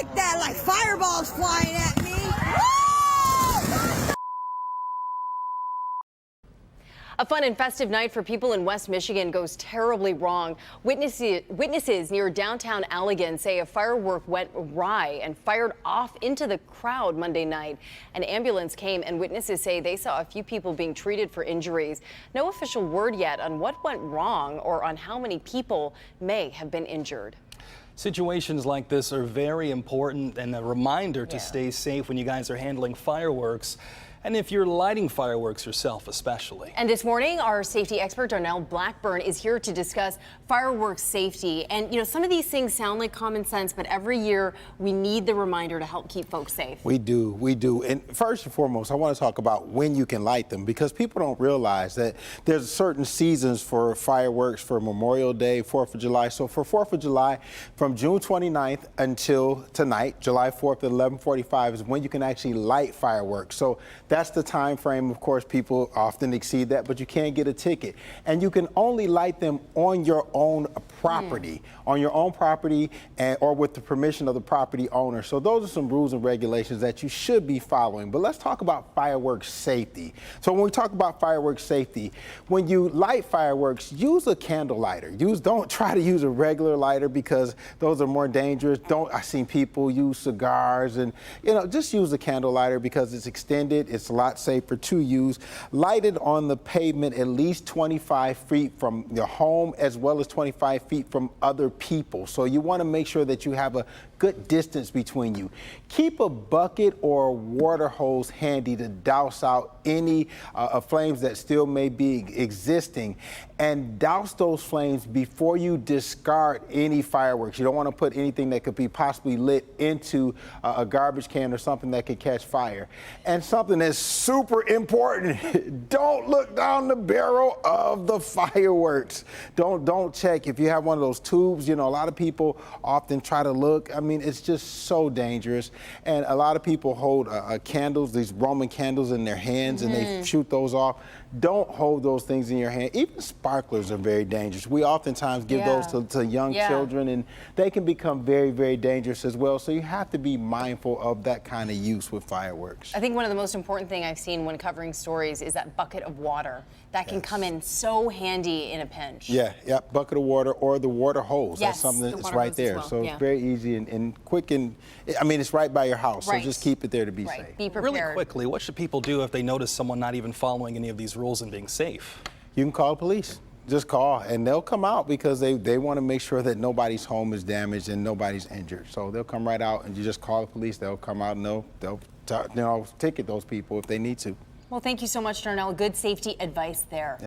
like that, like fireballs flying at me. A fun and festive night for people in West Michigan goes terribly wrong. Witnesses near downtown Allegan say a firework went awry and fired off into the crowd Monday night. An ambulance came and witnesses say they saw a few people being treated for injuries. No official word yet on what went wrong or on how many people may have been injured. Situations like this are very important and a reminder to stay safe when you guys are handling fireworks. And if you're lighting fireworks yourself, especially. And this morning, our safety expert, Darnell Blackburn, is here to discuss fireworks safety. And, you know, some of these things sound like common sense, but every year we need the reminder to help keep folks safe. We do. And first and foremost, I want to talk about when you can light them, because people don't realize that there's certain seasons for fireworks for Memorial Day, 4th of July. So for 4th of July, from June 29th until tonight, July 4th at 11:45 is when you can actually light fireworks. So that's the time frame. Of course, people often exceed that, but you can't get a ticket. And you can only light them on your own property, or with the permission of the property owner. So those are some rules and regulations that you should be following. But let's talk about fireworks safety. So when we talk about fireworks safety, when you light fireworks, use a candle lighter. Don't try to use a regular lighter, because those are more dangerous. I've seen people use cigars, and just use a candle lighter because it's extended. It's a lot safer to use. Light it on the pavement at least 25 feet from your home, as well as 25 feet from other people. So you want to make sure that you have a good distance between you. Keep a bucket or a water hose handy to douse out any flames that still may be existing, and douse those flames before you discard any fireworks. You don't want to put anything that could be possibly lit into a garbage can or something that could catch fire. And something that's super important, don't look down the barrel of the fireworks. Don't check. If you have one of those tubes, a lot of people often try to look. I mean, it's just so dangerous. And a lot of people hold candles, these Roman candles, in their hands, and they shoot those off. Don't hold those things in your hand. Even sparklers are very dangerous. We oftentimes give those to young children, and they can become very, very dangerous as well. So you have to be mindful of that kind of use with fireworks. I think one of the most important thing I've seen when covering stories is that bucket of water. That can come in so handy in a pinch. Yeah, bucket of water or the water hose. Yes, that's something that's right there. well. So it's very easy and quick, and I mean, it's right by your house. So just keep it there to be safe. Be prepared. Really quickly, what should people do if they notice someone not even following any of these rules and being safe? You can call the police. Just call, and they'll come out, because they want to make sure that nobody's home is damaged and nobody's injured. So they'll come right out, and you just call the police. They'll come out, and they'll ticket those people if they need to. Well, thank you so much, Darnell. Good safety advice there.